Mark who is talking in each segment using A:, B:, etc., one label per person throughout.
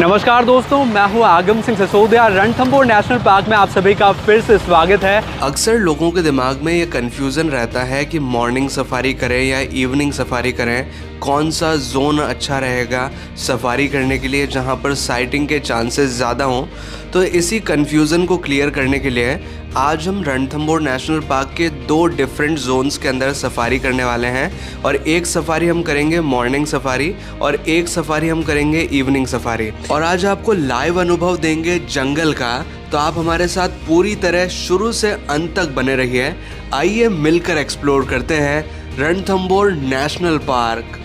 A: नमस्कार दोस्तों, मैं हूं आगम सिंह सिसोदिया। रणथंभौर नेशनल पार्क में आप सभी का फिर से स्वागत है।
B: अक्सर लोगों के दिमाग में ये कन्फ्यूज़न रहता है कि मॉर्निंग सफारी करें या इवनिंग सफारी करें, कौन सा जोन अच्छा रहेगा सफारी करने के लिए जहाँ पर साइटिंग के चांसेस ज़्यादा हों। तो इसी कन्फ्यूज़न को क्लियर करने के लिए आज हम रणथंभौर नेशनल पार्क के 2 डिफरेंट जोन्स के अंदर सफारी करने वाले हैं। और एक सफारी हम करेंगे मॉर्निंग सफारी और एक सफारी हम करेंगे इवनिंग सफारी। और आज आपको लाइव अनुभव देंगे जंगल का, तो आप हमारे साथ पूरी तरह शुरू से अंत तक बने रहिए। आइए मिलकर एक्सप्लोर करते हैं रणथंभौर नेशनल पार्क।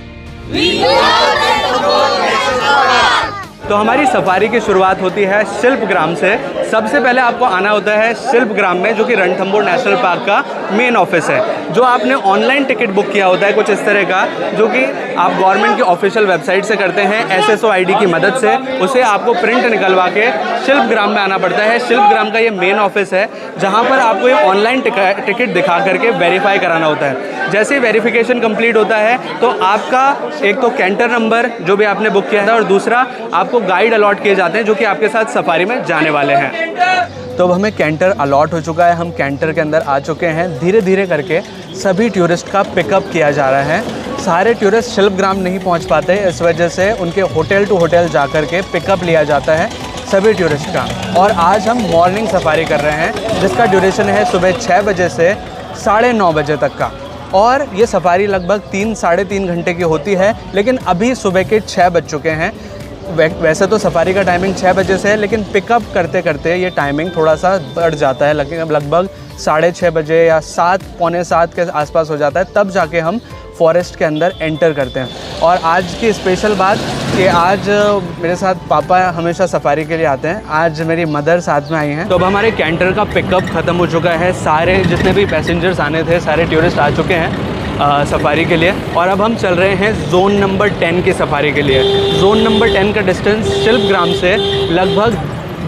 A: तो हमारी सफारी की शुरुआत होती है शिल्पग्राम से। सबसे पहले आपको आना होता है शिल्पग्राम में, जो कि रणथंभौर नेशनल पार्क का मेन ऑफिस है। जो आपने ऑनलाइन टिकट बुक किया होता है कुछ इस तरह का, जो कि आप गवर्नमेंट की ऑफिशियल वेबसाइट से करते हैं SSO ID की मदद से, उसे आपको प्रिंट निकलवा के शिल्पग्राम में आना पड़ता है। शिल्पग्राम का ये मेन ऑफिस है, जहाँ पर आपको ये ऑनलाइन टिकट दिखा करके वेरीफाई कराना होता है। जैसे ही वेरिफिकेशन कंप्लीट होता है तो आपका एक तो कैंटर नंबर जो भी आपने बुक किया है, और दूसरा आपको गाइड अलॉट किए जाते हैं जो कि आपके साथ सफारी में जाने वाले हैं। तो अब हमें कैंटर अलॉट हो चुका है, हम कैंटर के अंदर आ चुके हैं। धीरे धीरे करके सभी टूरिस्ट का पिकअप किया जा रहा है। सारे टूरिस्ट शिल्पग्राम नहीं पहुंच पाते, इस वजह से उनके होटल टू होटल जा कर के पिकअप लिया जाता है सभी टूरिस्ट का। और आज हम मॉर्निंग सफारी कर रहे हैं, जिसका ड्यूरेशन है सुबह 6 बजे से 9:30 बजे तक का। और ये सफारी लगभग 3-3.5 घंटे की होती है, लेकिन अभी सुबह के 6 बज चुके हैं। वैसे तो सफारी का टाइमिंग 6 बजे से है, लेकिन पिकअप करते करते ये टाइमिंग थोड़ा सा बढ़ जाता है। लगभग 6:30 बजे या 7, पौने 7 के आसपास हो जाता है, तब जाके हम फॉरेस्ट के अंदर एंटर करते हैं। और आज की स्पेशल बात कि आज मेरे साथ पापा हमेशा सफारी के लिए आते हैं, आज मेरी मदर साथ में आई हैं। तो अब हमारे कैंटर का पिकअप ख़त्म हो चुका है। सारे जितने भी पैसेंजर्स आने थे, सारे टूरिस्ट आ चुके हैं सफारी के लिए। और अब हम चल रहे हैं जोन नंबर 10 की सफारी के लिए। जोन नंबर 10 का डिस्टेंस शिल्पग्राम से लगभग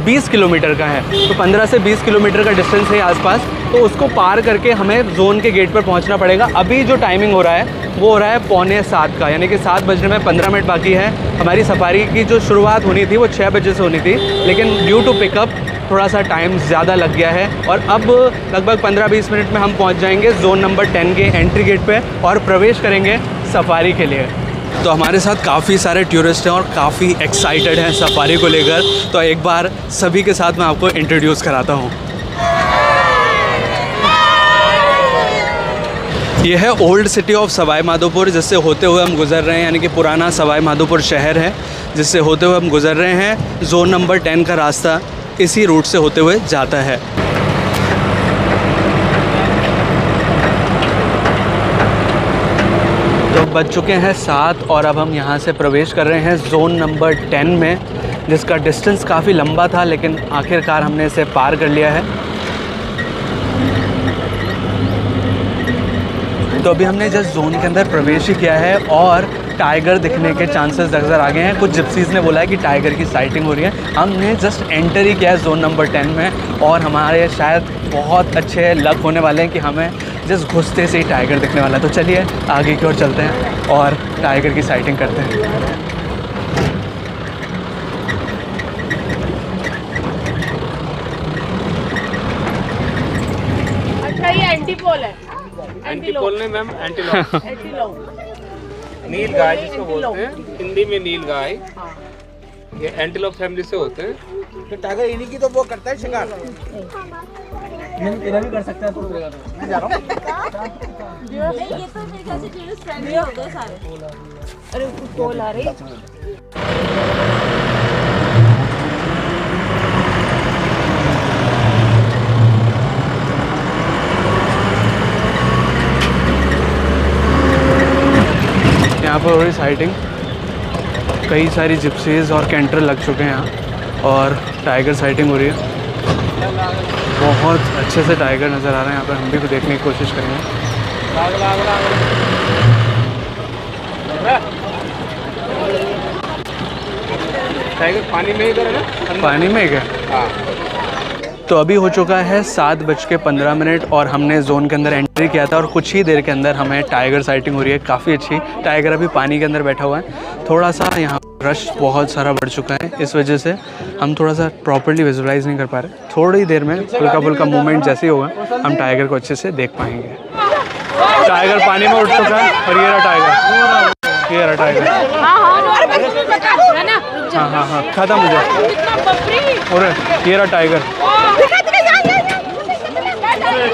A: 20 किलोमीटर का है। तो 15 से 20 किलोमीटर का डिस्टेंस है आसपास। तो उसको पार करके हमें जोन के गेट पर पहुंचना पड़ेगा। अभी जो टाइमिंग हो रहा है वो हो रहा है पौने 7 का, यानी कि 7 बजने में 15 मिनट बाकी है। हमारी सफारी की जो शुरुआत होनी थी वो 6 बजे से होनी थी, लेकिन ड्यू टू पिकअप थोड़ा सा टाइम ज़्यादा लग गया है। और अब लगभग 15-20 मिनट में हम पहुंच जाएंगे जोन नंबर 10 के एंट्री गेट पे और प्रवेश करेंगे सफारी के लिए। तो हमारे साथ काफ़ी सारे टूरिस्ट हैं और काफ़ी एक्साइटेड हैं सफारी को लेकर। तो एक बार सभी के साथ मैं आपको इंट्रोड्यूस कराता हूँ। ये है old city of Sawai Madhopur, जिससे होते हुए हम गुज़र रहे हैं, यानी कि पुराना सवाई माधोपुर शहर है जिससे होते हुए हम गुज़र रहे हैं। जोन नंबर 10 का रास्ता इसी रूट से होते हुए जाता है। तो बज चुके हैं 7 और अब हम यहाँ से प्रवेश कर रहे हैं जोन नंबर 10 में, जिसका डिस्टेंस काफ़ी लंबा था, लेकिन आखिरकार हमने इसे पार कर लिया है। तो अभी हमने जस्ट जोन के अंदर प्रवेश ही किया है और टाइगर दिखने के चांसेस नज़र आ गए हैं। कुछ जिप्सीज़ ने बोला है कि टाइगर की साइटिंग हो रही है। हमने जस्ट एंटर ही किया है जोन नंबर 10 में, और हमारे शायद बहुत अच्छे लक होने वाले हैं कि हमें जस्ट घुसते से ही टाइगर दिखने वाला है। तो चलिए आगे की ओर चलते हैं और टाइगर की साइटिंग करते हैं।
C: अच्छा, ये एंटीपोल है।
D: एंटीपोल नहीं मैम, एंटीलॉप। नील गाय जिसको बोलते हैं हिंदी में, नील गाय। ये एंटीलॉप फैमिली से होते हैं।
E: तो टाइगर इन्हीं की तो वो करता है शिकार।
A: तेरा भी कर सकता है, तो
E: मैं जा रहा हूँ।
C: ये तो मेरे ख्याल से टूरिस्ट फ्रेंडली हो गए सारे। अरे पोल आ रही।
A: यहाँ पर हो रही साइटिंग, कई सारी जिप्सीज़ और कैंटर लग चुके हैं यहाँ, और टाइगर साइटिंग हो रही है। बहुत अच्छे से टाइगर नज़र आ रहे हैं यहाँ पर। हम भी देखने की कोशिश करेंगे।
D: टाइगर पानी में ही कर ना,
A: पानी में क्या?
D: हाँ।
A: तो अभी हो चुका है 7:15 और हमने जोन के अंदर एंट्री किया था, और कुछ ही देर के अंदर हमें टाइगर साइटिंग हो रही है। काफ़ी अच्छी टाइगर अभी पानी के अंदर बैठा हुआ है। थोड़ा सा यहाँ रश बहुत सारा बढ़ चुका है, इस वजह से हम थोड़ा सा प्रॉपर्ली विजुलाइज नहीं कर पा रहे। थोड़ी देर में हल्का फुल्का मूवमेंट जैसे ही होगा हम टाइगर को अच्छे से देख पाएंगे। टाइगर पानी में उठ चुका है और ये रहा टाइगर, ये रहा टाइगर। हाँ हाँ हाँ खत्म हो जाए। और ये रहा टाइगर,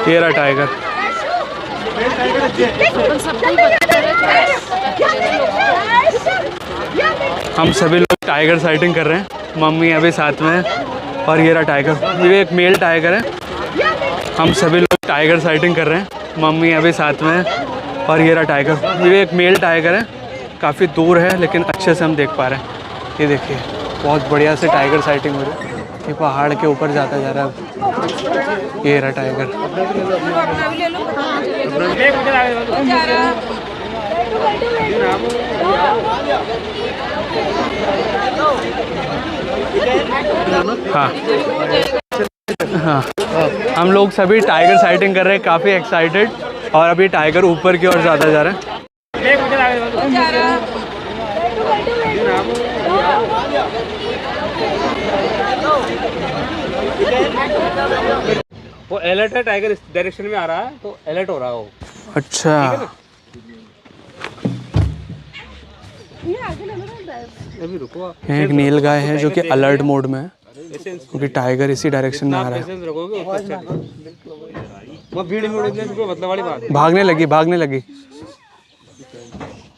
A: ये रहा टाइगर। हम सभी लोग टाइगर साइटिंग कर रहे हैं, मम्मी अभी साथ में है और ये रहा टाइगर। ये एक मेल टाइगर है। हम सभी लोग टाइगर साइटिंग कर रहे हैं, मम्मी अभी साथ में है और ये रहा टाइगर। ये एक मेल टाइगर है, काफ़ी दूर है लेकिन अच्छे से हम देख पा रहे हैं। ये देखिए बहुत बढ़िया से टाइगर साइटिंग हो रही है। ये पहाड़ के ऊपर जाता जा रहा है। ये रहा टाइगर। हाँ हाँ हम लोग सभी टाइगर साइटिंग कर रहे हैं, काफ़ी एक्साइटेड। और अभी टाइगर ऊपर की ओर ज़्यादा जा रहा है।
D: वो अलर्ट है, टाइगर इस डायरेक्शन में आ रहा है तो अलर्ट हो रहा है वो।
A: अच्छा
D: अभी रुको,
A: एक नील गाय है जो कि अलर्ट मोड में है क्योंकि टाइगर इसी डायरेक्शन में आ रहा है।
D: रखोगे वो भीड़ में उड़ने से कोई मतलब वाली बात है।
A: भागने लगी, भागने लगी।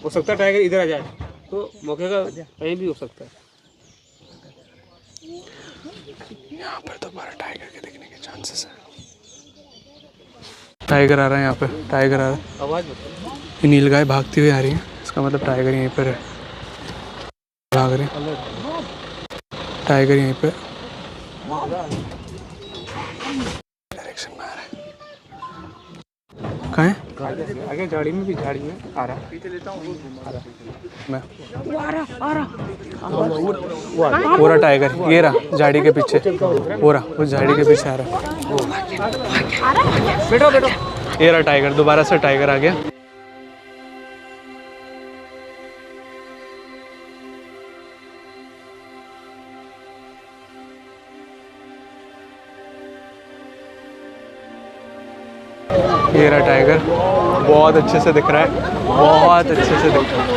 D: हो सकता है टाइगर इधर आ जाए तो मौके का कहीं भी हो सकता है।
A: यहाँ पर दोबारा टाइगर के दिखने के चांसेस हैं। टाइगर आ रहा है यहाँ पे, टाइगर आ रहा है।
D: आवाज
A: ये नील गाय भागती हुई आ रही है, इसका मतलब टाइगर यहीं पर है, भाग रहे हैं। टाइगर यहीं पे डायरेक्शन में आ रहा है। कहाँ है?
D: आगे झाड़ी में भी, झाड़ी में आ रहा है।
A: मैं पूरा टाइगर ये रहा झाड़ी के पीछे, पूरा वो झाड़ी के पीछे आ रहा है।
D: बैठो बैठो।
A: ये रहा टाइगर, दोबारा से टाइगर आ गया। ये रहा टाइगर, बहुत अच्छे से दिख रहा है, बहुत अच्छे से दिख रहा है।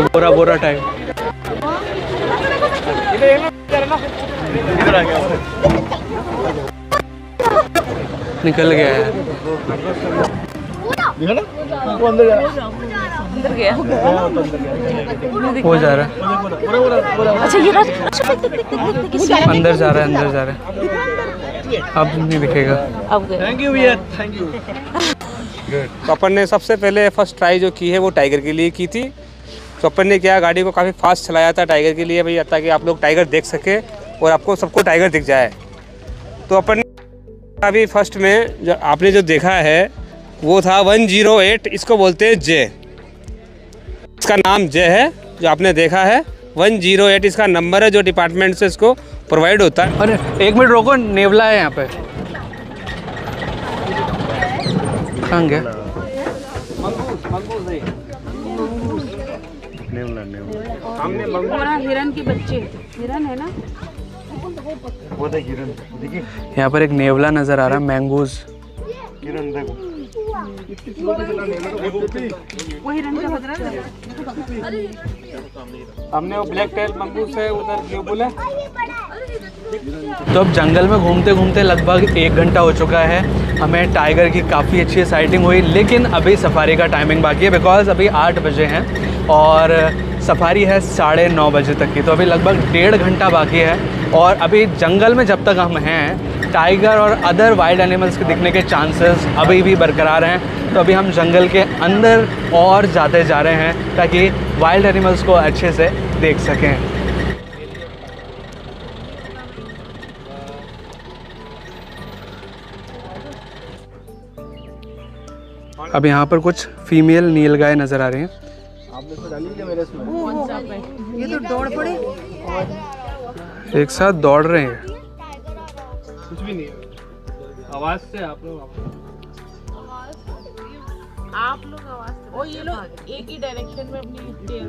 A: बोरा बोरा टाइगर इधर आ गया, निकल गया है।
E: वो अंदर
C: अंदर गया।
A: हो जा रहा है।
C: अच्छा ये रहा,
A: अंदर जा रहा है, अंदर जा रहा है। अब नहीं दिखेगा।
C: अब गया।
E: थैंक यू भैया, थैंक यू।
D: तो अपन ने सबसे पहले फर्स्ट ट्राई जो की है वो टाइगर के लिए की थी। तो अपन ने क्या, गाड़ी को काफ़ी फास्ट चलाया था टाइगर के लिए भैया, ताकि आप लोग टाइगर देख सके और आपको सबको टाइगर दिख जाए। तो अपन ने अभी फर्स्ट में जो आपने जो देखा है वो था 108, इसको बोलते हैं जे। इसका नाम जे है जो आपने देखा है। 108 इसका नंबर है जो डिपार्टमेंट से इसको प्रोवाइड होता है।
A: अरे एक मिनट रोको, नेवला है यहाँ पे। कहाँ गया?
D: हमने
C: पूरा हिरन के बच्चे, हिरन है ना।
A: यहाँ पर एक नेवला नजर आ रहा है, मैंगूज।
C: वो हिरन का बच्चा है।
D: हमने वो ब्लैक टेल मंगूस है उधर ग्लोबल है।
A: तो अब जंगल में घूमते घूमते लगभग 1 घंटा हो चुका है। हमें टाइगर की काफ़ी अच्छी साइटिंग हुई, लेकिन अभी सफारी का टाइमिंग बाकी है, बिकॉज अभी 8 बजे हैं और सफारी है 9:30 बजे तक की। तो अभी लगभग 1.5 घंटा बाकी है और अभी जंगल में जब तक हम हैं, टाइगर और अदर वाइल्ड एनिमल्स के दिखने के चांसेस अभी भी बरकरार हैं। तो अभी हम जंगल के अंदर और जाते जा रहे हैं ताकि वाइल्ड एनिमल्स को अच्छे से देख सकें। अब यहाँ पर कुछ फीमेल नीलगाय नज़र आ रही हैं।
E: आपने तो डाली क्या मेरे इसमें?
C: ये तो दौड़ पड़े।
A: एक साथ दौड़ रहे हैं।
D: कुछ भी नहीं है। आवाज से आप लोग
C: आप लोग आवाज ओ ये लोग एक ही डायरेक्शन में अपनी टेल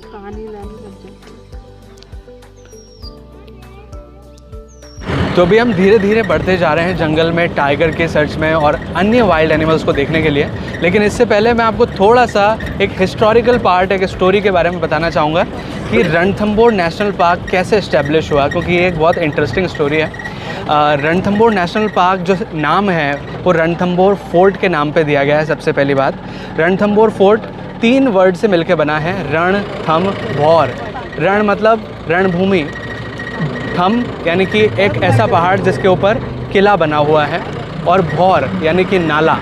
C: कहानी लाने लग जाती है।
A: तो अभी हम धीरे धीरे बढ़ते जा रहे हैं जंगल में टाइगर के सर्च में और अन्य वाइल्ड एनिमल्स को देखने के लिए। लेकिन इससे पहले मैं आपको थोड़ा सा एक हिस्टोरिकल पार्ट, एक स्टोरी के बारे में बताना चाहूँगा कि रणथंभौर नेशनल पार्क कैसे इस्टेब्लिश हुआ, क्योंकि ये एक बहुत इंटरेस्टिंग स्टोरी है। रणथंभौर नेशनल पार्क जो नाम है वो रणथंभौर फोर्ट के नाम पे दिया गया है। सबसे पहली बात, रणथंभौर फोर्ट 3 वर्ड से मिलकर बना है, रण थम भौर। रण मतलब रणभूमि, थम यानी कि एक ऐसा पहाड़ जिसके ऊपर किला बना हुआ है, और भौर यानी कि नाला।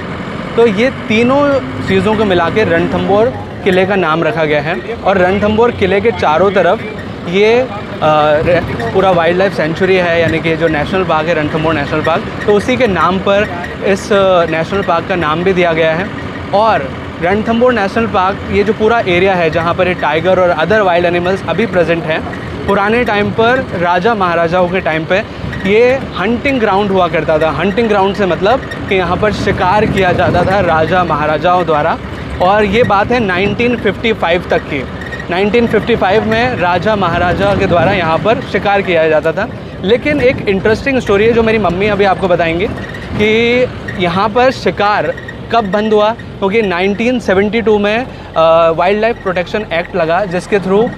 A: तो ये तीनों चीज़ों को मिला के रणथंभौर किले का नाम रखा गया है। और रणथंभौर किले के चारों तरफ ये पूरा वाइल्ड लाइफ सेंचुरी है, यानी कि जो नेशनल पार्क है रणथंभौर नेशनल पार्क, तो उसी के नाम पर इस नेशनल पार्क का नाम भी दिया गया है। और रणथंभौर नेशनल पार्क ये जो पूरा एरिया है जहाँ पर ये टाइगर और अदर वाइल्ड एनिमल्स अभी प्रेजेंट हैं, पुराने टाइम पर राजा महाराजाओं के टाइम पे ये हंटिंग ग्राउंड हुआ करता था। हंटिंग ग्राउंड से मतलब कि यहाँ पर शिकार किया जाता था राजा महाराजाओं द्वारा। और ये बात है 1955 तक की। 1955 में राजा महाराजा के द्वारा यहाँ पर शिकार किया जाता था। लेकिन एक इंटरेस्टिंग स्टोरी है जो मेरी मम्मी अभी आपको बताएंगी कि यहाँ पर शिकार कब बंद हुआ, क्योंकि 1972 में वाइल्ड लाइफ प्रोटेक्शन एक्ट लगा, जिसके थ्रू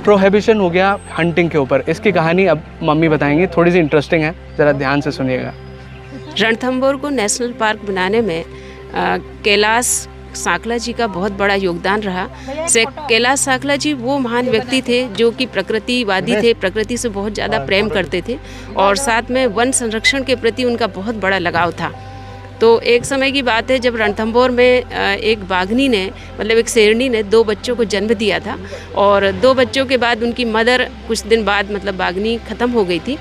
A: प्रोहिबिशन हो गया हंटिंग के ऊपर। इसकी कहानी अब मम्मी बताएंगी, थोड़ी सी इंटरेस्टिंग है, ज़रा ध्यान से सुनिएगा।
F: रणथंभौर को नेशनल पार्क बनाने में कैलाश सांकला जी का बहुत बड़ा योगदान रहा। कैलाश सांकला जी वो महान व्यक्ति थे जो कि प्रकृतिवादी थे, प्रकृति से बहुत ज़्यादा प्रेम करते थे, और साथ में वन संरक्षण के प्रति उनका बहुत बड़ा लगाव था। तो एक समय की बात है जब रणथंभौर में एक बाघनी ने, मतलब एक शेरनी ने 2 बच्चों को जन्म दिया था, और 2 बच्चों के बाद उनकी मदर कुछ दिन बाद, मतलब बाघनी ख़त्म हो गई थी।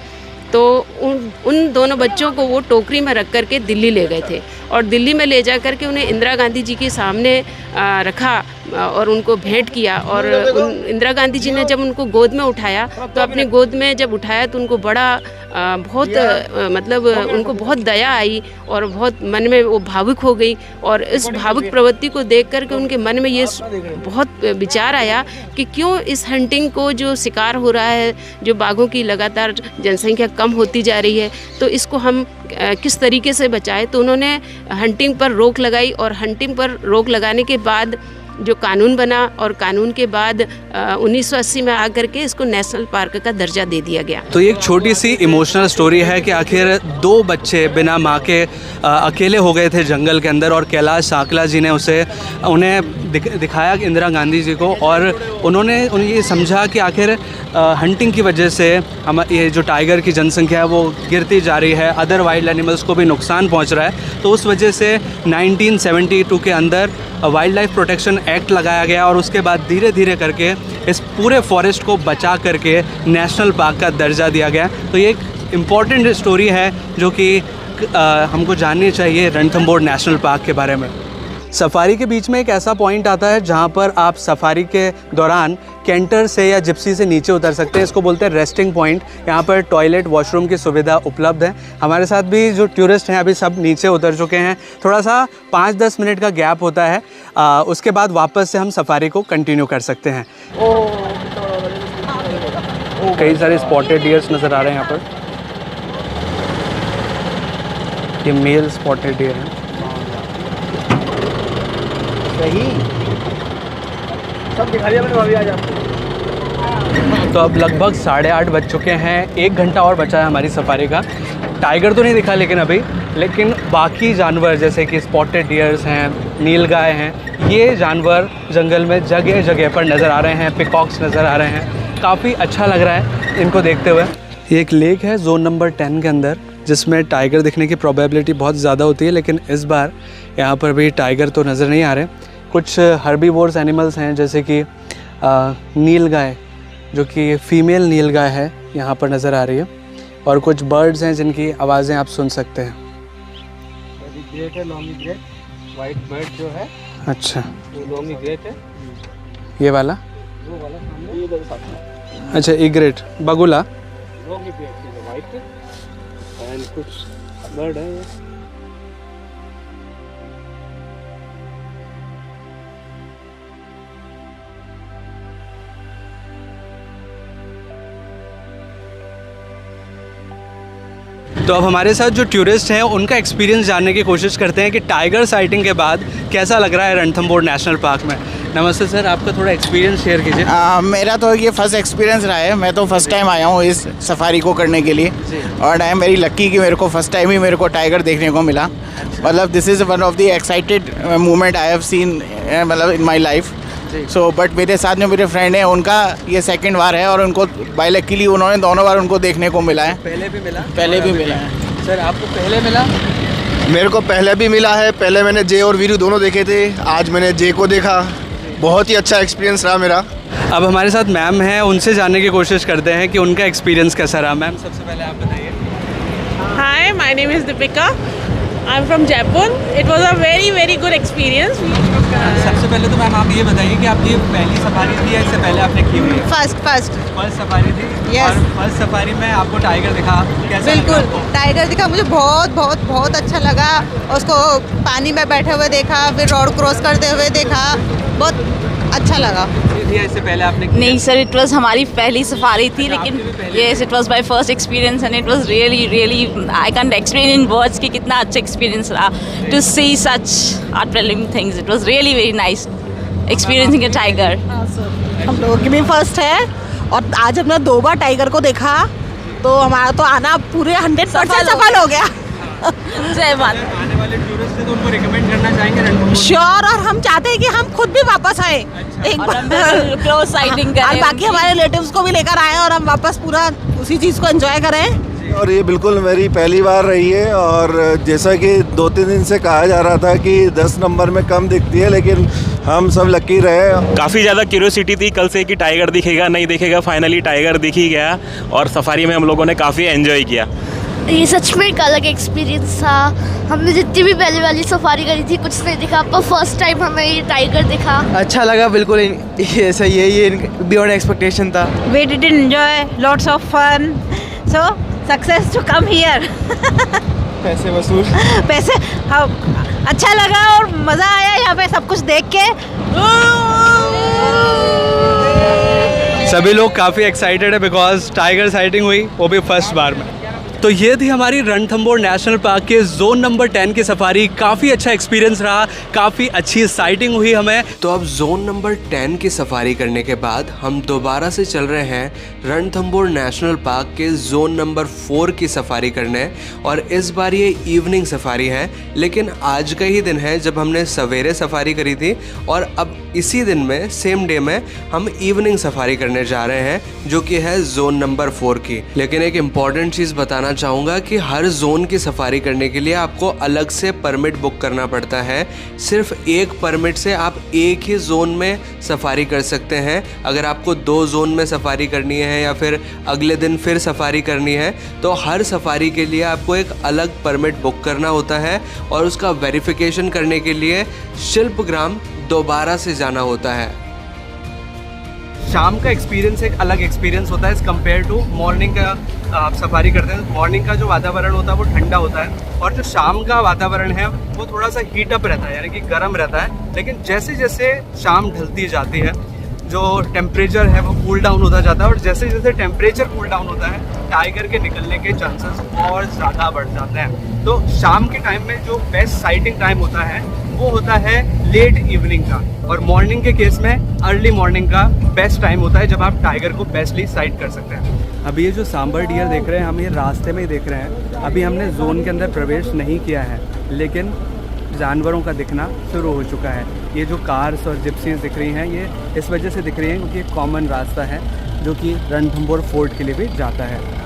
F: तो उन दोनों बच्चों को वो टोकरी में रख करके दिल्ली ले गए थे, और दिल्ली में ले जा करके उन्हें इंदिरा गांधी जी के सामने रखा और उनको भेंट किया। और इंदिरा गांधी जी ने जब उनको गोद में उठाया, तो अपने गोद में जब उठाया तो उनको बड़ा बहुत मतलब उनको बहुत दया आई और बहुत मन में वो भावुक हो गई। और इस भावुक प्रवृत्ति को देख करके उनके मन में ये बहुत विचार आया कि क्यों इस हंटिंग को, जो शिकार हो रहा है, जो बाघों की लगातार जनसंख्या कम होती जा रही है, तो इसको हम किस तरीके से बचाएं। तो उन्होंने हंटिंग पर रोक लगाई, और हंटिंग पर रोक लगाने के बाद जो कानून बना, और कानून के बाद 1980 में आकर के इसको नेशनल पार्क का दर्जा दे दिया गया।
A: तो ये एक छोटी सी इमोशनल स्टोरी है कि आखिर 2 बच्चे बिना माँ के अकेले हो गए थे जंगल के अंदर, और कैलाश सांकला जी ने उन्हें दिखाया इंदिरा गांधी जी को, और उन्होंने ये समझा कि आखिर हंटिंग की वजह से ये जो टाइगर की जनसंख्या है वो गिरती जा रही है, अदर वाइल्ड एनिमल्स को भी नुकसान पहुंच रहा है। तो उस वजह से 1972 के अंदर वाइल्ड लाइफ प्रोटेक्शन एक्ट लगाया गया, और उसके बाद धीरे धीरे करके इस पूरे फॉरेस्ट को बचा करके नेशनल पार्क का दर्जा दिया गया। तो ये एक इम्पॉर्टेंट स्टोरी है जो कि हमको जाननी चाहिए रणथंभौर नेशनल पार्क के बारे में। सफारी के बीच में एक ऐसा पॉइंट आता है जहाँ पर आप सफारी के दौरान कैंटर से या जिप्सी से नीचे उतर सकते हैं। इसको बोलते हैं रेस्टिंग पॉइंट। यहाँ पर टॉयलेट, वॉशरूम की सुविधा उपलब्ध है। हमारे साथ भी जो टूरिस्ट हैं अभी सब नीचे उतर चुके हैं। थोड़ा सा 5-10 मिनट का गैप होता है, उसके बाद वापस से हम सफारी को कंटिन्यू कर सकते हैं। कई सारे स्पॉटेड डियर्स नज़र आ रहे हैं यहाँ पर। ये मेल स्पॉटेड डियर है।
E: सही सब दिखा दिया मैंने भाभी आज आपको।
A: तो अब लगभग 8:30 बज चुके हैं, 1 घंटा और बचा है हमारी सफारी का। टाइगर तो नहीं दिखा लेकिन बाकी जानवर जैसे कि स्पॉटेड डियर्स हैं, नीलगाय हैं, ये जानवर जंगल में जगह जगह पर नज़र आ रहे हैं। पिकॉक्स नज़र आ रहे हैं, काफ़ी अच्छा लग रहा है इनको देखते हुए। ये एक लेक है जोन नंबर 10 के अंदर, जिसमें टाइगर दिखने की प्रोबेबिलिटी बहुत ज़्यादा होती है, लेकिन इस बार यहाँ पर भी टाइगर तो नज़र नहीं आ रहे। कुछ हर्बीवोर्स एनिमल्स हैं जैसे कि नीलगाय, जो कि फ़ीमेल नीलगाय है, यहाँ पर नज़र आ रही है, और कुछ बर्ड्स हैं जिनकी आवाज़ें आप सुन सकते हैं।
D: ग्रेट है, लॉन्गी ग्रेट, वाइट बर्ड जो है।
A: अच्छा,
D: वो लॉन्गी ग्रेट है।
A: ये वाला?
D: वो वाला सामने।
A: अच्छा इग्रेट बगुला
D: वाइट एंड कुछ बर्ड है ये।
A: तो अब हमारे साथ जो टूरिस्ट हैं उनका एक्सपीरियंस जानने की कोशिश करते हैं कि टाइगर साइटिंग के बाद कैसा लग रहा है रणथंभौर नेशनल पार्क में। नमस्ते सर, आपका थोड़ा एक्सपीरियंस शेयर कीजिए।
G: मेरा तो ये फर्स्ट एक्सपीरियंस रहा है। मैं तो फर्स्ट टाइम आया हूँ इस सफारी को करने के लिए और आई एम वेरी लक्की कि मेरे को फर्स्ट टाइम ही मेरे को टाइगर देखने को मिला। मतलब this is one of the excited moment I have seen मतलब इन माई लाइफ। सो बट मेरे साथ जो मेरे फ्रेंड हैं उनका ये सेकंड बार है और उनको बाय लकीली उन्होंने दोनों बार उनको देखने को मिला है।
A: पहले भी मिला
G: है।
A: सर, आपको पहले मिला?
E: मेरे को पहले भी मिला है। पहले मैंने जे और वीरू दोनों देखे थे, आज मैंने जे को देखा। बहुत ही अच्छा एक्सपीरियंस रहा मेरा।
A: अब हमारे साथ मैम हैं, उनसे जानने की कोशिश करते हैं कि उनका एक्सपीरियंस कैसा रहा। मैम, सबसे पहले आप बताइए।
C: Hi, my name is Deepika. I'm from Jaipur. It was a very good experience.
A: सबसे पहले तो मैम आप ये बताइए कि आपकी पहली सफारी थी या इससे पहले आपने की हुई?
H: फर्स्ट
A: फर्स्ट सफारी थी।
H: Yes.
A: और फर्स्ट सफारी में आपको टाइगर दिखा, कैसा लगा
H: बिल्कुल
A: आपको?
H: टाइगर दिखा, मुझे बहुत अच्छा लगा। उसको पानी में बैठे हुए देखा, फिर रोड क्रॉस करते हुए देखा, बहुत अच्छा लगा।
A: इससे पहले आपने की?
C: नहीं सर, इट वाज हमारी पहली सफारी थी, लेकिन
A: आपकी भी पहली?
C: Yes it was my first experience and it was really I can explain in words कि कितना अच्छा एक्सपीरियंस रहा to see such art things. It was really very nice experiencing a tiger.
I: हम लोगों की भी फर्स्ट है और आज हमने 2 बार टाइगर को देखा, तो हमारा तो आना पूरे 100% सफल हो गया।
C: जय माता।
A: आने वाले टूरिस्ट थे तो उनको रिकमेंड करना चाहेंगे रणथंभौर?
I: श्योर, और हम चाहते हैं कि हम खुद भी वापस आए एक
C: और हम
I: बार
C: क्लोज साइटिंग
I: और
C: करें
I: बाकी हमारे रिलेटिव्स को भी लेकर आए और हम वापस पूरा उसी चीज़ को एंजॉय करें।
J: और ये बिल्कुल मेरी पहली बार रही है और जैसा कि 2-3 दिन से कहा जा रहा था कि 10 नंबर में कम दिखती है, लेकिन हम सब लकी रहे।
K: काफ़ी ज़्यादा क्यूरियोसिटी थी कल से कि टाइगर दिखेगा नहीं दिखेगा, फाइनली टाइगर दिख ही गया और सफारी में हम लोगों ने काफ़ी एंजॉय किया।
L: ये सच में एक अलग एक्सपीरियंस था। हमने जितनी भी पहले वाली सफारी करी थी कुछ नहीं दिखा, पर फर्स्ट टाइम हमें ये टाइगर दिखा।
E: अच्छा लगा बिल्कुल, ये सही है, ये बियॉन्ड एक्सपेक्टेशन था।
I: We did enjoy lots of fun, so success to come here।
E: पैसे वसूल।
I: पैसे हाँ, अच्छा लगा और मज़ा आया यहाँ पे सब कुछ देख के।
A: सभी लोग काफ़ी एक्साइटेड है बिकॉज टाइगर साइटिंग हुई, वो भी फर्स्ट बार में। तो ये थी हमारी रणथंभौर नेशनल पार्क के जोन नंबर 10 की सफारी। काफ़ी अच्छा एक्सपीरियंस रहा, काफ़ी अच्छी साइटिंग हुई हमें।
B: तो अब जोन नंबर 10 की सफारी करने के बाद हम दोबारा से चल रहे हैं रणथंभौर नेशनल पार्क के जोन नंबर 4 की सफारी करने। और इस बार ये इवनिंग सफारी है, लेकिन आज का ही दिन है जब हमने सवेरे सफारी करी थी और अब इसी दिन में सेम डे में हम इवनिंग सफारी करने जा रहे हैं, जो कि है जोन नंबर 4 की। लेकिन एक इम्पॉर्टेंट चीज़ बताना चाहूँगा कि हर जोन की सफारी करने के लिए आपको अलग से परमिट बुक करना पड़ता है। सिर्फ एक परमिट से आप एक ही जोन में सफारी कर सकते हैं। अगर आपको 2 जोन में सफारी करनी है या फिर अगले दिन फिर सफारी करनी है, तो हर सफारी के लिए आपको एक अलग परमिट बुक करना होता है और उसका वेरिफिकेशन करने के लिए शिल्पग्राम दोबारा से जाना होता है।
A: शाम का एक्सपीरियंस एक अलग एक्सपीरियंस होता है एज़ कम्पेयर टू मॉर्निंग का। आप सफारी करते हैं, मॉर्निंग का जो वातावरण होता है वो ठंडा होता है और जो शाम का वातावरण है वो थोड़ा सा हीटअप रहता है, यानी कि गर्म रहता है। लेकिन जैसे जैसे शाम ढलती जाती है, जो टेम्परेचर है वो कूल डाउन होता जाता है और जैसे जैसे टेम्परेचर कूल डाउन होता है, टाइगर के निकलने के चांसेस और ज़्यादा बढ़ जाते हैं। तो शाम के टाइम में जो बेस्ट साइटिंग टाइम होता है वो होता है लेट इवनिंग का, और मॉर्निंग के केस में अर्ली मॉर्निंग का बेस्ट टाइम होता है जब आप टाइगर को बेस्टली साइट कर सकते हैं। अभी ये जो सांबर डियर देख रहे हैं, हम ये रास्ते में ही देख रहे हैं। अभी हमने जोन के अंदर प्रवेश नहीं किया है, लेकिन जानवरों का दिखना शुरू हो चुका है। ये जो कार्स और जिप्सीज दिख रही हैं, ये इस वजह से दिख रही हैं क्योंकि एक कॉमन रास्ता है जो कि रणथंभौर फोर्ट के लिए भी जाता है।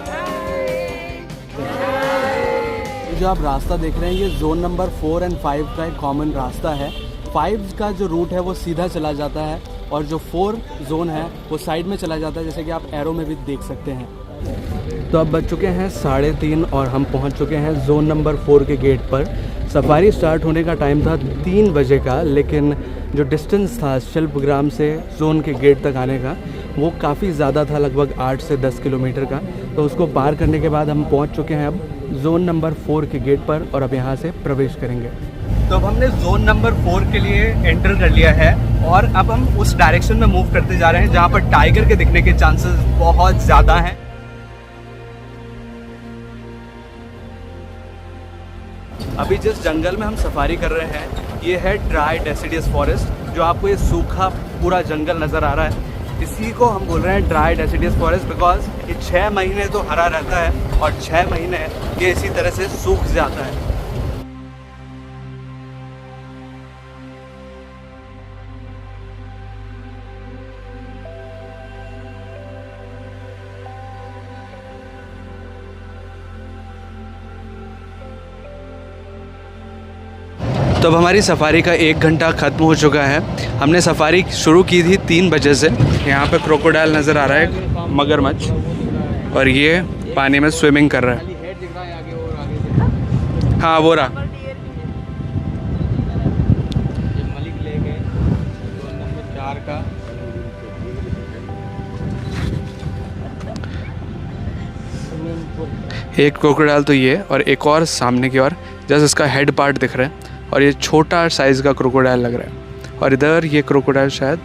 A: जो आप रास्ता देख रहे हैं, ये जोन नंबर 4 और 5 का एक कॉमन रास्ता है। 5 का जो रूट है वो सीधा चला जाता है और जो 4 जोन है वो साइड में चला जाता है, जैसे कि आप एरो में भी देख सकते हैं। तो अब बज चुके हैं 3:30 और हम पहुंच चुके हैं जोन नंबर 4 के गेट पर। सफारी स्टार्ट होने का टाइम था 3 बजे का, लेकिन जो डिस्टेंस था शिल्पग्राम से जोन के गेट तक आने का वो काफ़ी ज़्यादा था, लगभग 8 से 10 किलोमीटर का। तो उसको पार करने के बाद हम पहुंच चुके हैं अब जोन नंबर 4 के गेट पर और अब यहाँ से प्रवेश करेंगे। तो अब हमने जोन नंबर 4 के लिए एंटर कर लिया है और अब हम उस डायरेक्शन में मूव करते जा रहे हैं जहाँ पर टाइगर के दिखने के चांसेस बहुत ज़्यादा हैं। अभी जिस जंगल में हम सफारी कर रहे हैं ये है ड्राई डेसिडियस फॉरेस्ट, जो आपको ये सूखा पूरा जंगल नज़र आ रहा है। इसी को हम बोल रहे हैं ड्राई डेसिडियस फॉरेस्ट बिकॉज ये 6 महीने तो हरा रहता है और 6 महीने ये इसी तरह से सूख जाता है। तो अब हमारी सफारी का 1 घंटा ख़त्म हो चुका है। हमने सफारी शुरू की थी 3 बजे से। यहाँ पे क्रोकोडाइल नज़र आ रहा है, मगरमच्छ, और ये पानी में स्विमिंग कर रहा है। हाँ वो रहा। एक क्रोकोडाइल तो ये, और एक और सामने की ओर जस्ट इसका हेड पार्ट दिख रहा है और ये छोटा साइज़ का क्रोकोडाइल लग रहा है। और इधर ये क्रोकोडाइल शायद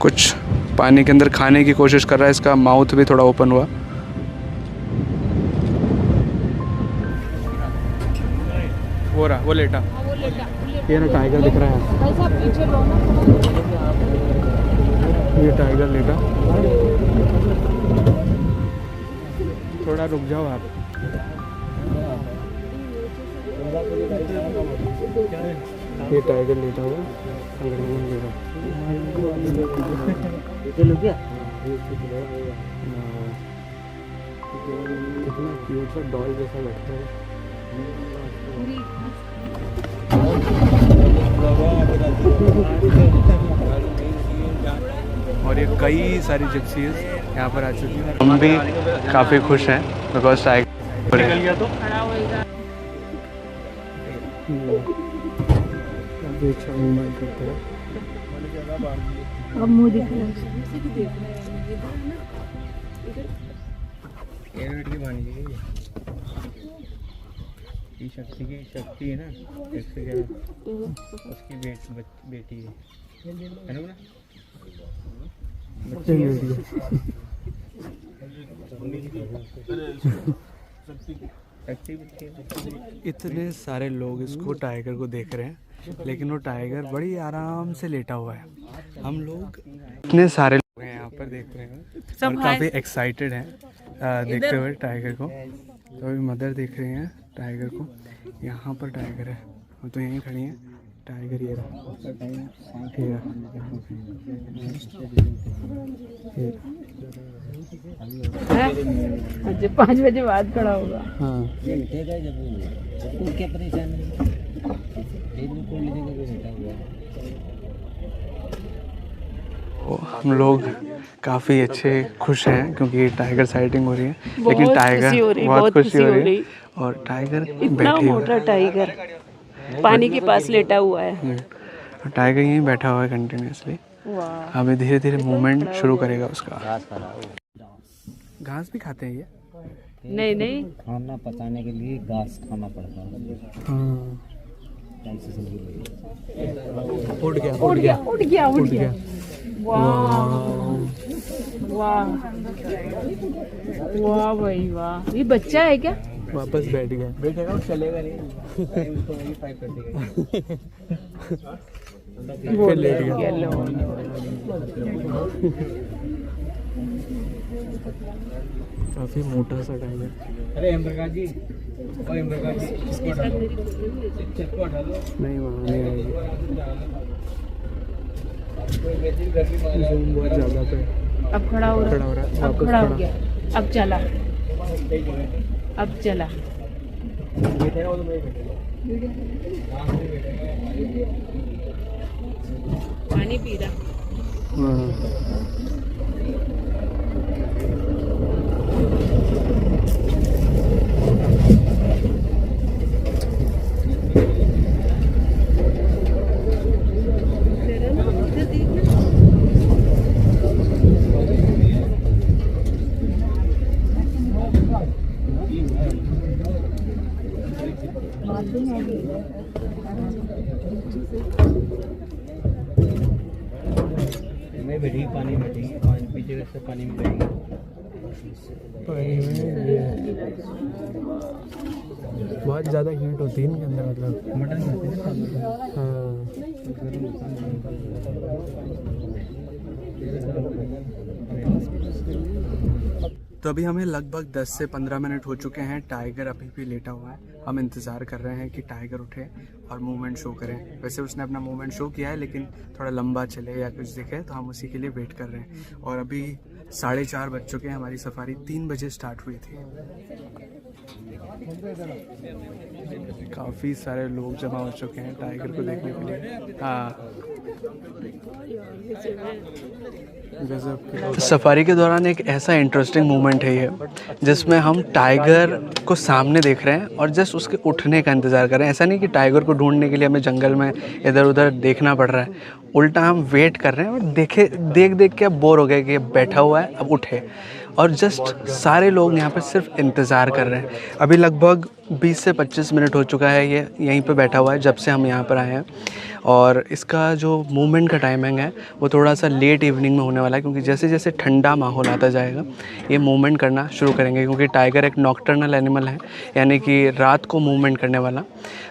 A: कुछ पानी के अंदर खाने की कोशिश कर रहा है, इसका माउथ भी थोड़ा ओपन हुआ। वो रहा, वो लेटा, ये ना टाइगर दिख रहा है, ये टाइगर लेटा। थोड़ा रुक जाओ आप। ये टाइगर लेटा हुआ कितना क्यूट सा डॉल जैसा बैठा है। और ये कई सारी जिप्सीज यहाँ पर आ चुकी हैं। हम भी काफ़ी खुश हैं बिकॉज टाइगर निकल गया तो अच्छा मूवमेंट करते हैं। अब मुँह दिख रहा है। शक्ति की शक्ति है ना, उसकी बेटी है ना। इतने सारे लोग इसको टाइगर को देख रहे हैं, लेकिन वो टाइगर बड़ी आराम से लेटा हुआ है। हम लोग इतने सारे लोग हैं यहाँ पर देख रहे हैं और काफ़ी एक्साइटेड हैं देखते हुए टाइगर को। तो अभी मदर देख रही हैं टाइगर को। यहाँ पर टाइगर है, वो तो यहीं खड़ी हैं। टाइगर ये रहा,
F: 5 बजे बाद खड़ा होगा।
A: हाँ हम लोग काफ़ी अच्छे खुश हैं क्योंकि टाइगर साइटिंग हो रही है, लेकिन टाइगर बहुत खुशी हो रही है। और टाइगर
F: इतना मोटा टाइगर पानी के पास लेटा हुआ है।
A: टाइगर यहीं बैठा हुआ है कंटिन्यूसली। अभी धीरे धीरे मूवमेंट शुरू करेगा उसका। घास भी खाते हैं ये?
F: नहीं नहीं,
M: खाना पचाने के लिए घास खाना पड़ता है।
A: उड़ गया।
F: वाह भाई वाह, ये बच्चा है क्या?
A: वापस बैठेगा और चलेगा नहीं। फिर लेट गया। काफी मोटा सा टाइगर।
M: अरे इमरान जी, इसको हटा दो।
A: नहीं वहाँ नहीं आएगी, जूम बहुत ज़्यादा पे।
F: अब खड़ा हो रहा है, अब खड़ा हो गया, अब चला। पानी पी रहा।
M: मैं बैठी पानी में बैठी पीछे से पानी में बैठी
N: बहुत ज़्यादा हीट होती है इनके अंदर मतलब
M: मटन
A: तो अभी हमें लगभग 10 से 15 मिनट हो चुके हैं। टाइगर अभी भी लेटा हुआ है। हम इंतज़ार कर रहे हैं कि टाइगर उठे और मूवमेंट शो करें। वैसे उसने अपना मूवमेंट शो किया है लेकिन थोड़ा लंबा चले या कुछ दिखे तो हम उसी के लिए वेट कर रहे हैं। और अभी 4:30 बज चुके हैं। हमारी सफारी 3 बजे स्टार्ट हुई थी। काफ़ी सारे लोग जमा हो चुके हैं टाइगर को देखने के लिए। हाँ, सफारी के दौरान एक ऐसा इंटरेस्टिंग मोमेंट है ये जिसमें हम टाइगर को सामने देख रहे हैं और जस्ट उसके उठने का इंतज़ार कर रहे हैं। ऐसा नहीं कि टाइगर को ढूंढने के लिए हमें जंगल में इधर उधर देखना पड़ रहा है, उल्टा हम वेट कर रहे हैं और देख के अब बोर हो गए कि बैठा हुआ है अब उठे। और जस्ट सारे लोग यहाँ पर सिर्फ इंतज़ार कर रहे हैं। अभी लगभग 20 से 25 मिनट हो चुका है ये यहीं पे बैठा हुआ है जब से हम यहाँ पर आए हैं। और इसका जो मूवमेंट का टाइमिंग है वो थोड़ा सा लेट इवनिंग में होने वाला है क्योंकि जैसे जैसे ठंडा माहौल आता जाएगा ये मूवमेंट करना शुरू करेंगे क्योंकि टाइगर एक नॉकटर्नल एनिमल है, यानी कि रात को मूवमेंट करने वाला।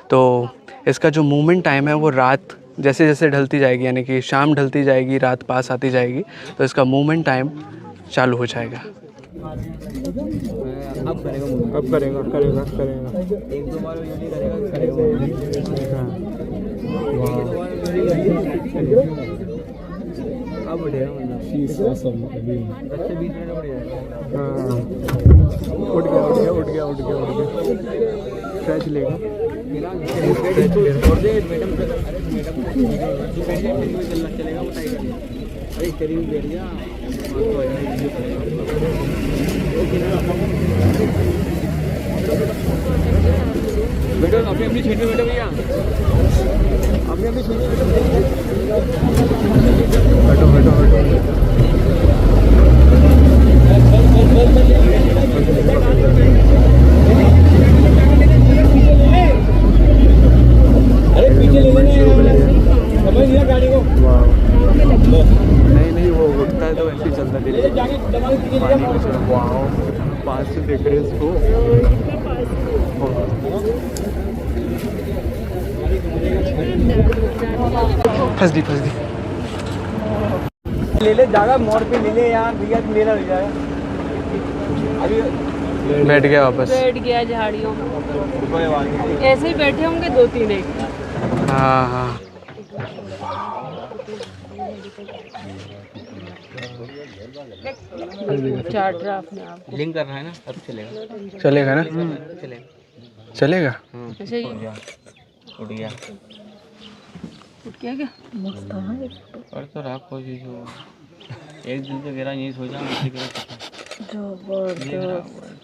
A: तो इसका जो मूवमेंट टाइम है वो रात जैसे जैसे ढलती जाएगी, यानी कि शाम ढलती जाएगी, रात पास आती जाएगी, तो इसका मूवमेंट टाइम चालू हो जाएगा।
M: अब करेगा एक दो बार ये नहीं करेगा अब बढ़ेगा मतलब 20 मिनट बढ़ जाएगा।
N: उठ गया स्ट्रेच लेगा।
M: चलेगा वो टाइगर। अरे करीब बैठ गया बेटो अपनी अपनी सीट पे बैठो भैया, अपनी अपनी सीट पे अरे पीछे ले लेना, समझ लिया गाड़ी को।
N: नहीं वो उठता है तो ऐसे ही चलता है। पास से देख रहे इसको। फंस दी
M: ले ले जागा मोड़ पे ले ले यार भैया, मेरा ले जाएगा। अभी
A: बैठ गया वापस,
F: बैठ गया झाड़ियों में। ऐसे ही बैठे होंगे 2-3 एक।
A: हाँ
F: चाट रहा अपने आप को।
M: लिंक कर रहा है ना, अब
A: चलेगा ना, चलेगा।
F: अच्छा ये
M: उठ गया
F: क्या
M: और तो रात को चीज हो एक दिन से गिरा यही सोचा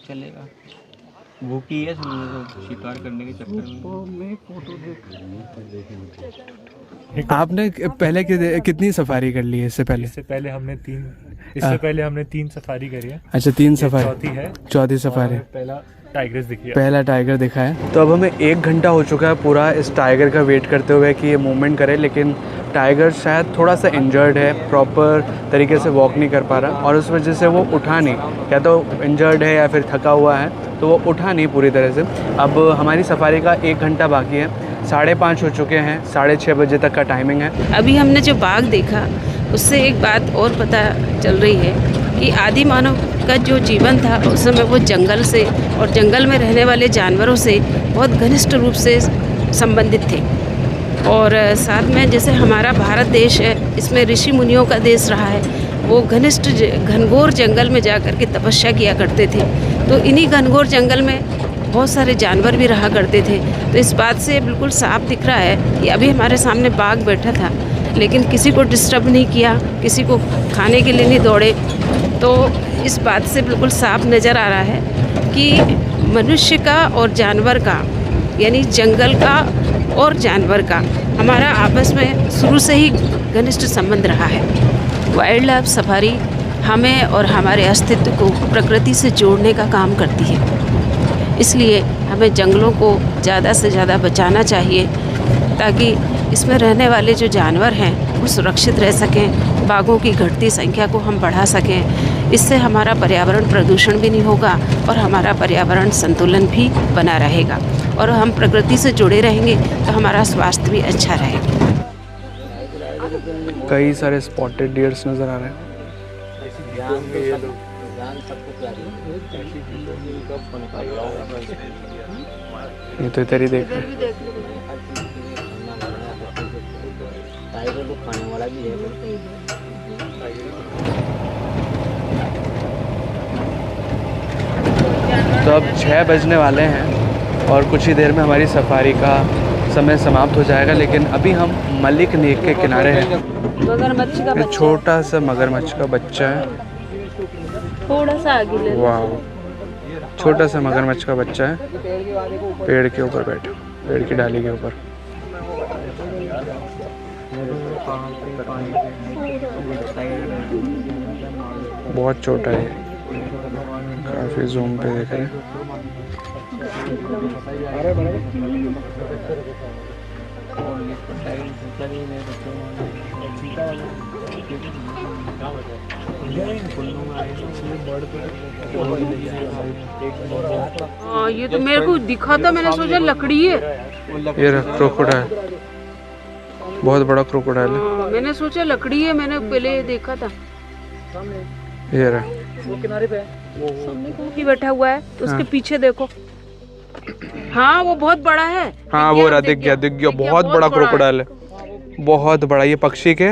M: चलेगा। भूखी है शिकार करने के चक्कर में।
N: आपने पहले कितनी सफारी कर ली है इससे पहले?
O: इससे पहले हमने 3 सफारी करी है।
N: अच्छा 3 सफारी, चौथी सफारी।
O: पहला
N: टाइगर दिखा है।
A: तो अब हमें 1 घंटा हो चुका है पूरा इस टाइगर का वेट करते हुए कि ये मूवमेंट करे, लेकिन टाइगर शायद थोड़ा सा इंजर्ड है, प्रॉपर तरीके से वॉक नहीं कर पा रहा और उस वजह से वो उठा नहीं, या तो इंजर्ड है या फिर थका हुआ है, तो वो उठा नहीं पूरी तरह से। अब हमारी सफारी का 1 घंटा बाकी है, 5:30 हो चुके हैं, 6:30 बजे तक का टाइमिंग है।
F: अभी हमने जो बाघ देखा उससे एक बात और पता चल रही है कि आदि मानव का जो जीवन था उस समय वो जंगल से और जंगल में रहने वाले जानवरों से बहुत घनिष्ठ रूप से संबंधित थे। और साथ में जैसे हमारा भारत देश है, इसमें ऋषि मुनियों का देश रहा है, वो घनिष्ठ घनघोर जंगल में जाकर के तपस्या किया करते थे। तो इन्हीं घनघोर जंगल में बहुत सारे जानवर भी रहा करते थे। तो इस बात से बिल्कुल साफ दिख रहा है कि अभी हमारे सामने बाघ बैठा था लेकिन किसी को डिस्टर्ब नहीं किया, किसी को खाने के लिए नहीं दौड़े। तो इस बात से बिल्कुल साफ नज़र आ रहा है कि मनुष्य का और जानवर का, यानी जंगल का और जानवर का हमारा आपस में शुरू से ही घनिष्ठ संबंध रहा है। वाइल्ड लाइफ सफारी हमें और हमारे अस्तित्व को प्रकृति से जोड़ने का काम करती है। इसलिए हमें जंगलों को ज़्यादा से ज़्यादा बचाना चाहिए ताकि इसमें रहने वाले जो जानवर हैं वो सुरक्षित रह सकें। बाघों की घटती संख्या को हम बढ़ा सकें। इससे हमारा पर्यावरण प्रदूषण भी नहीं होगा और हमारा पर्यावरण संतुलन भी बना रहेगा और हम प्रकृति से जुड़े रहेंगे तो हमारा स्वास्थ्य भी अच्छा रहेगा।
A: कई सारे स्पॉटेड डियर्स नज़र आ रहे हैं। ये तो तेरी देख रहे हैं। तो अब 6 बजने वाले हैं और कुछ ही देर में हमारी सफारी का समय समाप्त हो जाएगा, लेकिन अभी हम मलिक नेक के किनारे हैं।
F: मगरमच्छ का
A: एक छोटा सा मगरमच्छ का बच्चा है।
F: थोड़ा सा आगे ले लो।
A: वाह, छोटा सा मगरमच्छ का बच्चा है, पेड़ के ऊपर बैठा, पेड़ की डाली के ऊपर। बहुत छोटा है, काफी जूम पे देख रहे हैं।
F: ये तो मेरे को दिखा था, मैंने सोचा लकड़ी है।
A: ये रहा क्रोकोडाइल, बहुत बड़ा क्रोकोडाइल है।
F: मैंने सोचा लकड़ी है, मैंने पहले देखा था।
A: ये रहा,
F: वो किनारे पे सामने कौन बैठा हुआ है, उसके पीछे देखो। हाँ वो बहुत बड़ा है।
A: हाँ वो रहा, दिख गया, बहुत बड़ा क्रोकोडाइल है, बहुत बड़ा। ये पक्षी के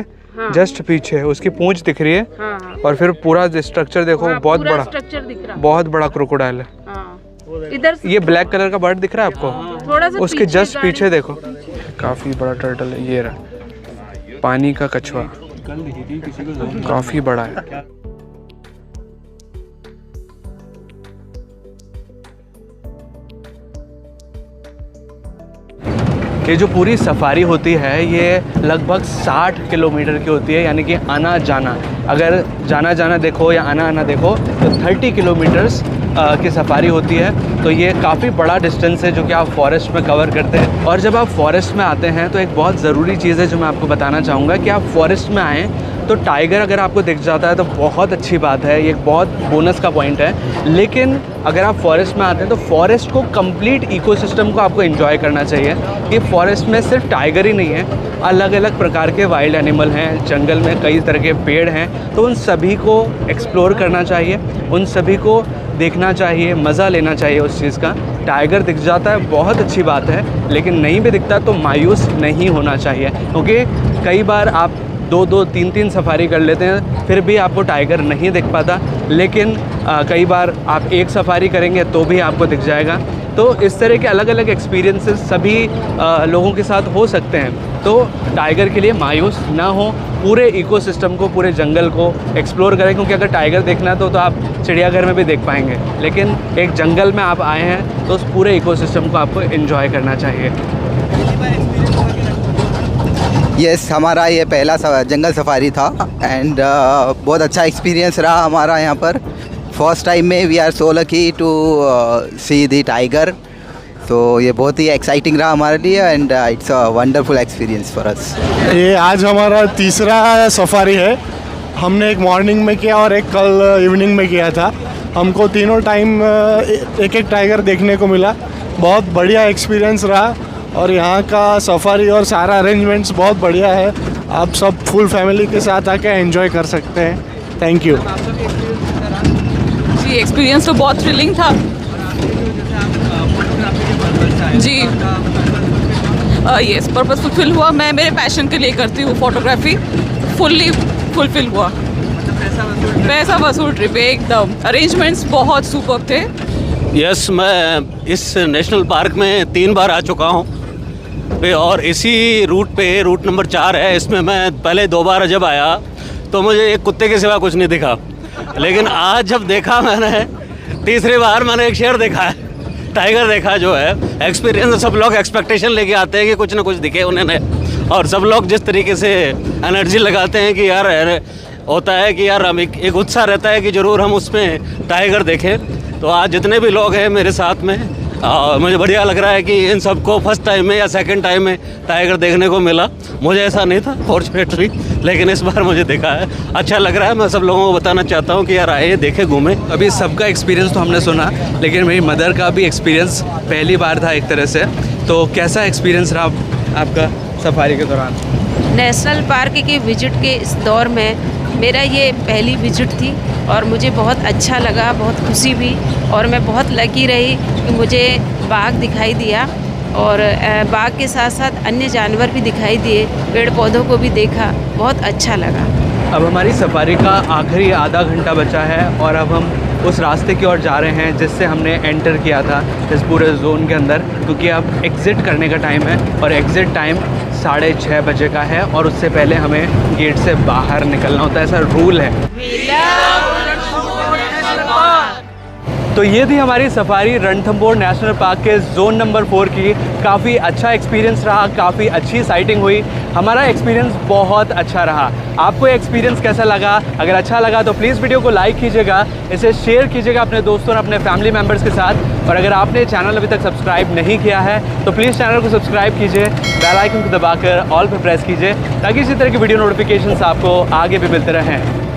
A: जस्ट पीछे है, उसकी पूंछ दिख रही है। और फिर पूरा स्ट्रक्चर देखो, बहुत बड़ा
F: स्ट्रक्चर दिख रहा है,
A: बहुत बड़ा क्रोकोडाइल है।
F: इधर
A: ये ब्लैक कलर का बर्ड दिख रहा है आपको,
F: थोड़ा सा
A: उसके जस्ट पीछे देखो, काफी बड़ा टर्टल है। ये रहा पानी का कछुआ, काफी बड़ा है। ये जो पूरी सफारी होती है ये लगभग 60 किलोमीटर की होती है, यानी कि आना जाना, अगर जाना जाना देखो या आना आना देखो तो 30 किलोमीटर्स की सफारी होती है। तो ये काफ़ी बड़ा डिस्टेंस है जो कि आप फॉरेस्ट में कवर करते हैं। और जब आप फॉरेस्ट में आते हैं तो एक बहुत ज़रूरी चीज़ है जो मैं आपको बताना चाहूँगा कि आप फॉरेस्ट में आएँ तो टाइगर अगर आपको दिख जाता है तो बहुत अच्छी बात है, ये एक बहुत बोनस का पॉइंट है। लेकिन अगर आप फॉरेस्ट में आते हैं तो फॉरेस्ट को कंप्लीट इकोसिस्टम को आपको एंजॉय करना चाहिए। ये फॉरेस्ट में सिर्फ टाइगर ही नहीं है, अलग अलग प्रकार के वाइल्ड एनिमल हैं, जंगल में कई तरह के पेड़ हैं, तो उन सभी को एक्सप्लोर करना चाहिए, उन सभी को देखना चाहिए, मज़ा लेना चाहिए उस चीज़ का। टाइगर दिख जाता है बहुत अच्छी बात है, लेकिन नहीं भी दिखता तो मायूस नहीं होना चाहिए, क्योंकि कई बार आप 2-2, 3-3 सफारी कर लेते हैं फिर भी आपको टाइगर नहीं दिख पाता, लेकिन कई बार आप एक सफारी करेंगे तो भी आपको दिख जाएगा। तो इस तरह के अलग अलग एक्सपीरियंसेस सभी लोगों के साथ हो सकते हैं। तो टाइगर के लिए मायूस ना हो, पूरे इकोसिस्टम को, पूरे जंगल को एक्सप्लोर करें, क्योंकि अगर टाइगर देखना है तो आप चिड़ियाघर में भी देख पाएंगे, लेकिन एक जंगल में आप आए हैं तो उस पूरे इकोसिस्टम को आपको एंजॉय करना चाहिए।
P: यस, हमारा ये पहला जंगल सफारी था एंड बहुत अच्छा एक्सपीरियंस रहा हमारा यहाँ पर। फर्स्ट टाइम में we are so lucky to see the tiger, तो ये बहुत ही एक्साइटिंग रहा हमारे लिए and it's a wonderful experience for us.
Q: ये आज हमारा तीसरा सफारी है। हमने एक मॉर्निंग में किया और एक कल इवनिंग में किया था। हमको तीनों टाइम एक एक टाइगर देखने को मिला। बहुत बढ़िया एक्सपीरियंस रहा और यहाँ का सफारी और सारा अरेंजमेंट्स बहुत बढ़िया है। आप सब फुल फैमिली के साथ आके एंजॉय कर सकते हैं। Thank you
C: ji. एक्सपीरियंस तो बहुत थ्रिलिंग था जी। यस, पर्पस फुलफिल हुआ। मैं मेरे पैशन के लिए करती हूँ फोटोग्राफी, फुल्ली फुलफिल हुआ। पैसा वसूल ट्रिप एकदम। अरेंजमेंट्स बहुत सुपर्ब थे।
R: यस, मैं इस नेशनल पार्क में 3 बार आ चुका हूँ और इसी रूट पे रूट नंबर 4 है। इसमें मैं पहले 2 बार जब आया तो मुझे एक कुत्ते के सिवा कुछ नहीं दिखा, लेकिन आज जब देखा मैंने, तीसरी बार मैंने एक शेर देखा है, टाइगर देखा जो है। एक्सपीरियंस, सब लोग एक्सपेक्टेशन लेके आते हैं कि कुछ ना कुछ दिखे उन्हें, और सब लोग जिस तरीके से एनर्जी लगाते हैं कि यार होता है कि यार हम एक उत्साह रहता है कि ज़रूर हम उसमें टाइगर देखें। तो आज जितने भी लोग हैं मेरे साथ में, मुझे बढ़िया लग रहा है कि इन सबको फर्स्ट टाइम में या सेकंड टाइम में टाइगर देखने को मिला। मुझे ऐसा नहीं था फॉर्चुनेटली, लेकिन इस बार मुझे देखा है, अच्छा लग रहा है। मैं सब लोगों को बताना चाहता हूँ कि यार आए देखे घूमें।
A: अभी सबका एक्सपीरियंस तो हमने सुना, लेकिन मेरी मदर का भी एक्सपीरियंस पहली बार था एक तरह से। तो कैसा एक्सपीरियंस रहा आपका सफारी के दौरान?
F: नेशनल पार्क के विजिट के इस दौर में मेरा ये पहली विजिट थी और मुझे बहुत अच्छा लगा, बहुत खुशी हुई और मैं बहुत लकी रही कि मुझे बाघ दिखाई दिया और बाघ के साथ साथ अन्य जानवर भी दिखाई दिए, पेड़ पौधों को भी देखा, बहुत अच्छा लगा।
A: अब हमारी सफारी का आखिरी आधा घंटा बचा है और अब हम उस रास्ते की ओर जा रहे हैं जिससे हमने एंटर किया था इस पूरे जोन के अंदर, क्योंकि अब एग्ज़िट करने का टाइम है और एग्ज़िट टाइम 6:30 बजे का है और उससे पहले हमें गेट से बाहर निकलना होता है, ऐसा रूल है। तो ये थी हमारी सफारी रणथंभौर नेशनल पार्क के जोन नंबर 4 की। काफ़ी अच्छा एक्सपीरियंस रहा, काफ़ी अच्छी साइटिंग हुई, हमारा एक्सपीरियंस बहुत अच्छा रहा। आपको ये एक्सपीरियंस कैसा लगा? अगर अच्छा लगा तो प्लीज़ वीडियो को लाइक कीजिएगा, इसे शेयर कीजिएगा अपने दोस्तों और अपने फैमिली मेम्बर्स के साथ। और अगर आपने चैनल अभी तक सब्सक्राइब नहीं किया है तो प्लीज़ चैनल को सब्सक्राइब कीजिए, बेल आइकन को दबाकर ऑल पर प्रेस कीजिए ताकि इसी तरह की वीडियो नोटिफिकेशंस आपको आगे भी मिलते रहें।